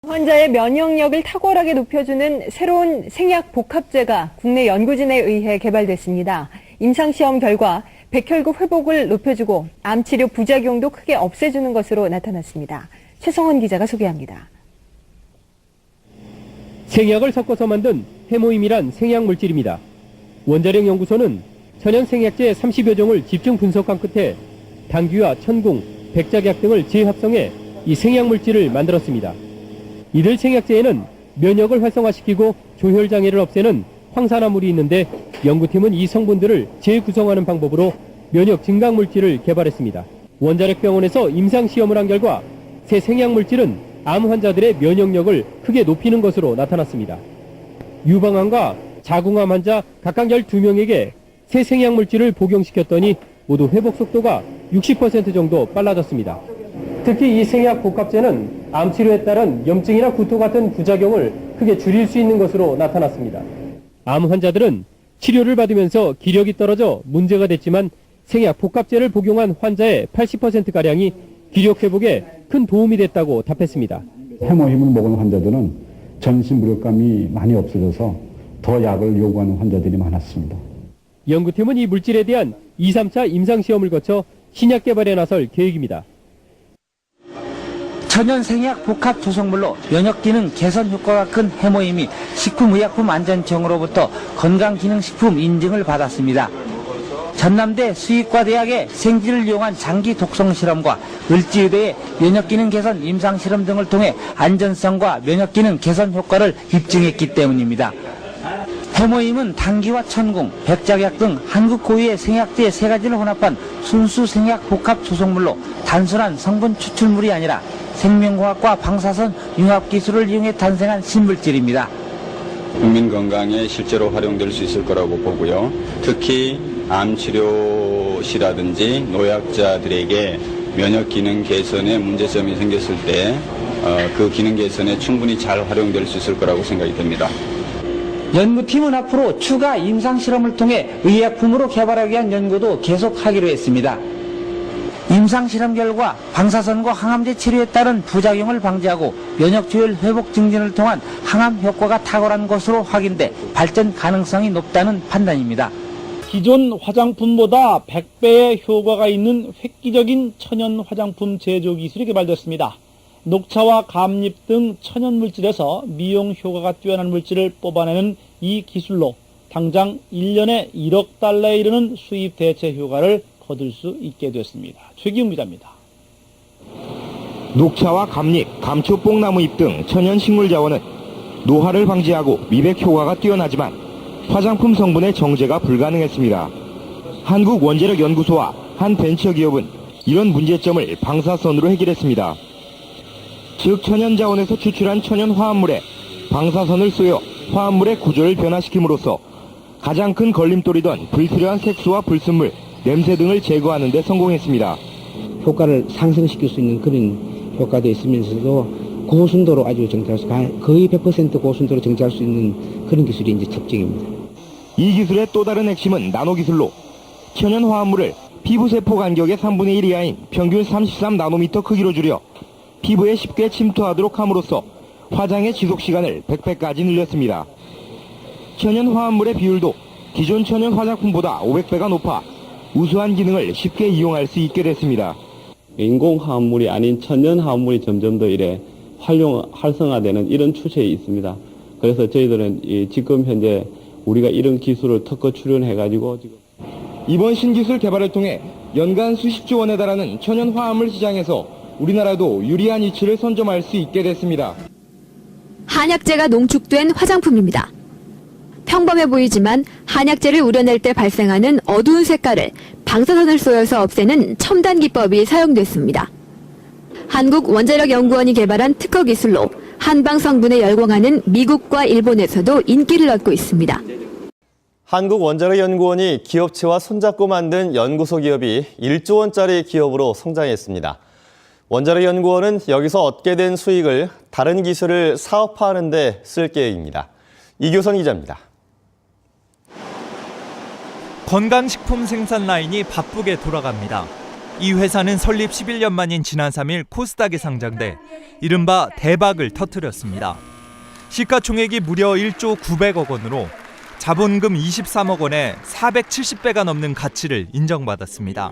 환자의 면역력을 탁월하게 높여주는 새로운 생약 복합제가 국내 연구진에 의해 개발됐습니다. 임상시험 결과 백혈구 회복을 높여주고 암치료 부작용도 크게 없애주는 것으로 나타났습니다. 최성원 기자가 소개합니다. 생약을 섞어서 만든 해모임이란 생약 물질입니다. 원자력 연구소는 천연 생약제 30여 종을 집중 분석한 끝에 당귀와 천궁, 백작약 등을 재합성해 이 생약 물질을 만들었습니다. 이들 생약제에는 면역을 활성화시키고 조혈장애를 없애는 황산화물이 있는데 연구팀은 이 성분들을 재구성하는 방법으로 면역 증강 물질을 개발했습니다. 원자력병원에서 임상시험을 한 결과 새 생약 물질은 암 환자들의 면역력을 크게 높이는 것으로 나타났습니다. 유방암과 자궁암 환자 각각 12명에게 새 생약 물질을 복용시켰더니 모두 회복 속도가 60% 정도 빨라졌습니다. 특히 이 생약 복합제는 암 치료에 따른 염증이나 구토 같은 부작용을 크게 줄일 수 있는 것으로 나타났습니다. 암 환자들은 치료를 받으면서 기력이 떨어져 문제가 됐지만 생약 복합제를 복용한 환자의 80%가량이 기력 회복에 큰 도움이 됐다고 답했습니다. 해모힘을 먹은 환자들은 전신 무력감이 많이 없어져서 더 약을 요구하는 환자들이 많았습니다. 연구팀은 이 물질에 대한 2, 3차 임상시험을 거쳐 신약 개발에 나설 계획입니다. 천연 생약 복합 조성물로 면역기능 개선 효과가 큰 해모임이 식품의약품안전청으로부터 건강기능식품 인증을 받았습니다. 전남대 수의과대학의 생쥐를 이용한 장기 독성 실험과 을지의대의 면역기능 개선 임상실험 등을 통해 안전성과 면역기능 개선 효과를 입증했기 때문입니다. 해모임은 당귀와 천궁, 백작약 등 한국 고유의 생약제 3가지를 혼합한 순수 생약 복합 조성물로 단순한 성분 추출물이 아니라 생명과학과 방사선 융합 기술을 이용해 탄생한 신물질입니다. 국민 건강에 실제로 활용될 수 있을 거라고 보고요. 특히 암 치료시라든지 노약자들에게 면역 기능 개선에 문제점이 생겼을 때 그 기능 개선에 충분히 잘 활용될 수 있을 거라고 생각이 됩니다. 연구팀은 앞으로 추가 임상실험을 통해 의약품으로 개발하기 위한 연구도 계속하기로 했습니다. 임상실험 결과 방사선과 항암제 치료에 따른 부작용을 방지하고 면역조율 회복 증진을 통한 항암 효과가 탁월한 것으로 확인돼 발전 가능성이 높다는 판단입니다. 기존 화장품보다 100배의 효과가 있는 획기적인 천연 화장품 제조 기술이 개발됐습니다. 녹차와 감잎 등 천연 물질에서 미용 효과가 뛰어난 물질을 뽑아내는 이 기술로 당장 1년에 1억 달러에 이르는 수입 대체 효과를 거둘 수 있게 됐습니다. 최기웅 기자입니다. 녹차와 감잎, 감초 뽕나무 잎 등 천연 식물 자원은 노화를 방지하고 미백 효과가 뛰어나지만 화장품 성분의 정제가 불가능했습니다. 한국원자력연구소와 한 벤처기업은 이런 문제점을 방사선으로 해결했습니다. 즉 천연 자원에서 추출한 천연 화합물에 방사선을 쏘여 화합물의 구조를 변화시킴으로써 가장 큰 걸림돌이던 불필요한 색소와 불순물, 냄새 등을 제거하는 데 성공했습니다. 효과를 상승시킬 수 있는 그런 효과도 있으면서도 고순도로 아주 정찰할 수, 거의 100% 고순도로 정찰할 수 있는 그런 기술이 이제 특징입니다. 이 기술의 또 다른 핵심은 나노기술로 천연 화합물을 피부세포 간격의 3분의 1 이하인 평균 33나노미터 크기로 줄여 피부에 쉽게 침투하도록 함으로써 화장의 지속시간을 100배까지 늘렸습니다. 천연 화합물의 비율도 기존 천연 화장품보다 500배가 높아 우수한 기능을 쉽게 이용할 수 있게 됐습니다. 인공 화합물이 아닌 천연 화합물이 점점 더 활성화되는 이런 추세에 있습니다. 그래서 저희들은 지금 현재 우리가 이런 기술을 특허 출연해가지고 지금 이번 신기술 개발을 통해 연간 수십조 원에 달하는 천연 화합물 시장에서 우리나라도 유리한 위치를 선점할 수 있게 됐습니다. 한약재가 농축된 화장품입니다. 평범해 보이지만 한약재를 우려낼 때 발생하는 어두운 색깔을 방사선을 쏘여서 없애는 첨단 기법이 사용됐습니다. 한국원자력연구원이 개발한 특허 기술로 한방 성분에 열광하는 미국과 일본에서도 인기를 얻고 있습니다. 한국원자력연구원이 기업체와 손잡고 만든 연구소 기업이 1조 원짜리 기업으로 성장했습니다. 원자력연구원은 여기서 얻게 된 수익을 다른 기술을 사업화하는 데 쓸 계획입니다. 이교선 기자입니다. 건강식품 생산 라인이 바쁘게 돌아갑니다. 이 회사는 설립 11년 만인 지난 3일 코스닥에 상장돼 이른바 대박을 터뜨렸습니다. 시가총액이 무려 1조 900억 원으로 자본금 23억 원에 470배가 넘는 가치를 인정받았습니다.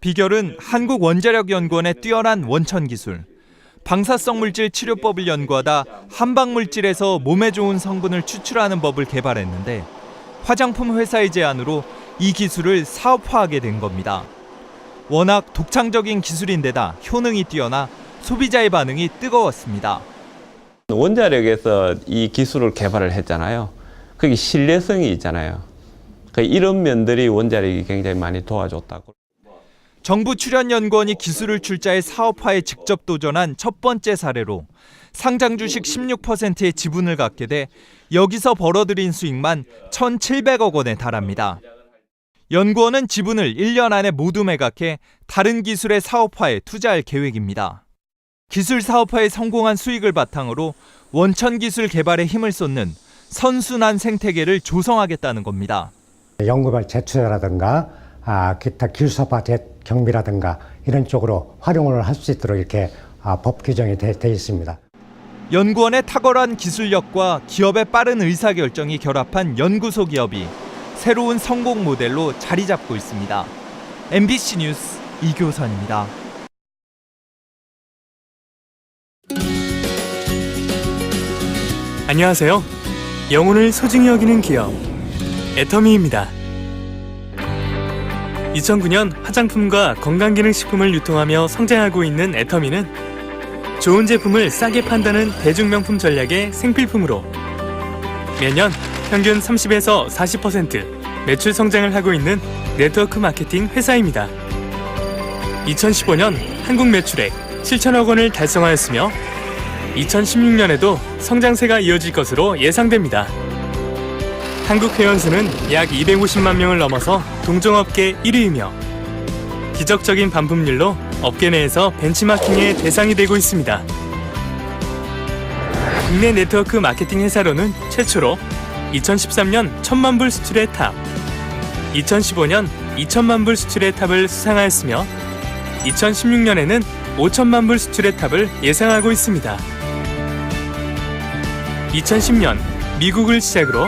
비결은 한국원자력연구원의 뛰어난 원천기술, 방사성 물질 치료법을 연구하다 한방물질에서 몸에 좋은 성분을 추출하는 법을 개발했는데 화장품 회사의 제안으로 이 기술을 사업화하게 된 겁니다. 워낙 독창적인 기술인데다 효능이 뛰어나 소비자의 반응이 뜨거웠습니다. 원자력에서 이 기술을 개발을 했잖아요. 그게 신뢰성이 있잖아요. 이런 면들이 원자력이 굉장히 많이 도와줬다고. 정부 출연연구원이 기술을 출자해 사업화에 직접 도전한 첫 번째 사례로 상장 주식 16%의 지분을 갖게 돼 여기서 벌어들인 수익만 1,700억 원에 달합니다. 연구원은 지분을 1년 안에 모두 매각해 다른 기술의 사업화에 투자할 계획입니다. 기술 사업화에 성공한 수익을 바탕으로 원천 기술 개발에 힘을 쏟는 선순환 생태계를 조성하겠다는 겁니다. 연구발 재투자라든가 기타 기술사업화 경비라든가 이런 쪽으로 활용을 할 수 있도록 이렇게 법 규정이 돼 있습니다. 연구원의 탁월한 기술력과 기업의 빠른 의사결정이 결합한 연구소 기업이 새로운 성공 모델로 자리 잡고 있습니다. MBC 뉴스 이교선입니다. 안녕하세요. 영혼을 소중히 여기는 기업 애터미입니다. 2009년 화장품과 건강기능식품을 유통하며 성장하고 있는 애터미는 좋은 제품을 싸게 판다는 대중명품 전략의 생필품으로 매년 평균 30에서 40% 매출 성장을 하고 있는 네트워크 마케팅 회사입니다. 2015년 한국 매출액 7천억 원을 달성하였으며 2016년에도 성장세가 이어질 것으로 예상됩니다. 한국 회원수는 약 250만 명을 넘어서 동종업계 1위이며 기적적인 반품률로 업계 내에서 벤치마킹의 대상이 되고 있습니다. 국내 네트워크 마케팅 회사로는 최초로 2013년 1,000만 불 수출의 탑, 2015년 2,000만 불 수출의 탑을 수상하였으며 2016년에는 5,000만 불 수출의 탑을 예상하고 있습니다. 2010년 미국을 시작으로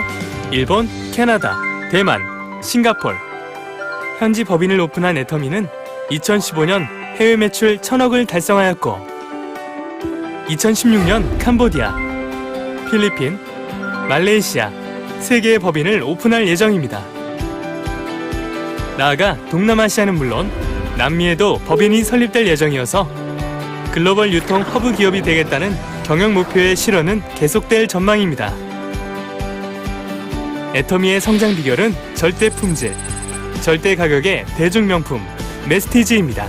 일본, 캐나다, 대만, 싱가폴 현지 법인을 오픈한 애터미는 2015년 해외 매출 1,000억을 달성하였고 2016년 캄보디아, 필리핀, 말레이시아 3개의 법인을 오픈할 예정입니다. 나아가 동남아시아는 물론 남미에도 법인이 설립될 예정이어서 글로벌 유통 허브 기업이 되겠다는 경영 목표의 실현은 계속될 전망입니다. 애터미의 성장 비결은 절대 품질, 절대 가격의 대중명품, 메스티지입니다.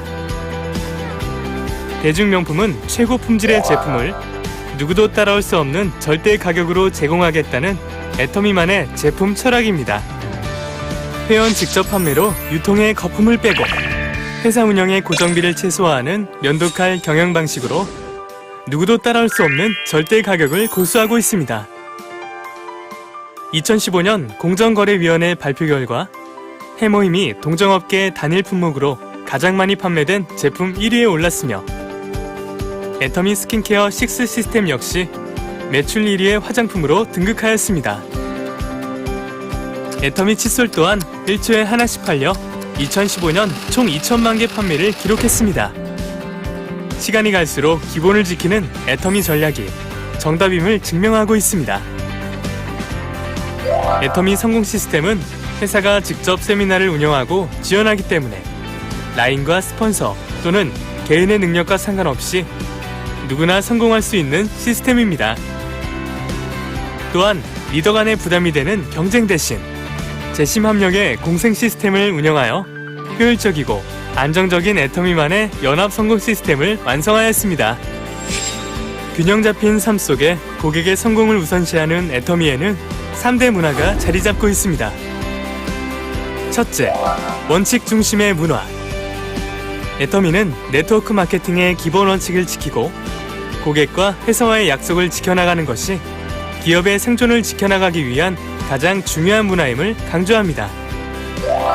대중명품은 최고 품질의 제품을 누구도 따라올 수 없는 절대 가격으로 제공하겠다는 애터미만의 제품 철학입니다. 회원 직접 판매로 유통의 거품을 빼고 회사 운영의 고정비를 최소화하는 면도칼 경영 방식으로 누구도 따라올 수 없는 절대 가격을 고수하고 있습니다. 2015년 공정거래위원회 발표 결과 해모힘이 동종업계 단일 품목으로 가장 많이 판매된 제품 1위에 올랐으며 애터미 스킨케어 6 시스템 역시 매출 1위의 화장품으로 등극하였습니다. 애터미 칫솔 또한 1초에 하나씩 팔려 2015년 총 2천만 개 판매를 기록했습니다. 시간이 갈수록 기본을 지키는 애터미 전략이 정답임을 증명하고 있습니다. 애터미 성공 시스템은 회사가 직접 세미나를 운영하고 지원하기 때문에 라인과 스폰서 또는 개인의 능력과 상관없이 누구나 성공할 수 있는 시스템입니다. 또한 리더 간의 부담이 되는 경쟁 대신 재심 합력의 공생 시스템을 운영하여 효율적이고 안정적인 애터미만의 연합 성공 시스템을 완성하였습니다. 균형 잡힌 삶 속에 고객의 성공을 우선시하는 애터미에는 3대 문화가 자리 잡고 있습니다. 첫째, 원칙 중심의 문화. 애터미는 네트워크 마케팅의 기본 원칙을 지키고 고객과 회사와의 약속을 지켜나가는 것이 기업의 생존을 지켜나가기 위한 가장 중요한 문화임을 강조합니다.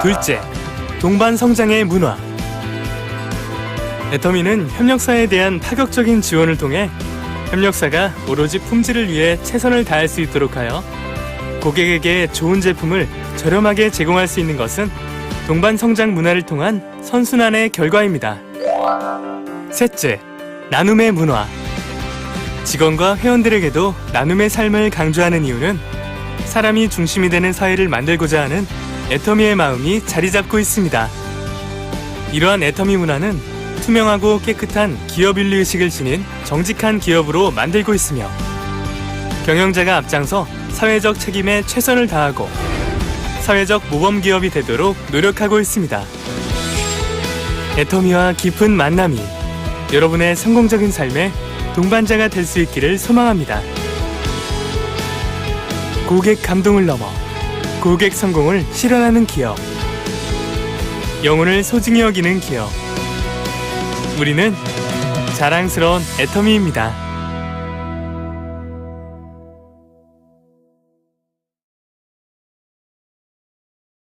둘째, 동반 성장의 문화. 애터미는 협력사에 대한 파격적인 지원을 통해 협력사가 오로지 품질을 위해 최선을 다할 수 있도록 하여 고객에게 좋은 제품을 저렴하게 제공할 수 있는 것은 동반 성장 문화를 통한 선순환의 결과입니다. 셋째, 나눔의 문화. 직원과 회원들에게도 나눔의 삶을 강조하는 이유는 사람이 중심이 되는 사회를 만들고자 하는 애터미의 마음이 자리 잡고 있습니다. 이러한 애터미 문화는 투명하고 깨끗한 기업윤리의식을 지닌 정직한 기업으로 만들고 있으며 경영자가 앞장서 사회적 책임에 최선을 다하고 사회적 모범기업이 되도록 노력하고 있습니다. 애터미와 깊은 만남이 여러분의 성공적인 삶의 동반자가 될 수 있기를 소망합니다. 고객 감동을 넘어 고객 성공을 실현하는 기업. 영혼을 소중히 여기는 기업. 우리는 자랑스러운 애터미입니다.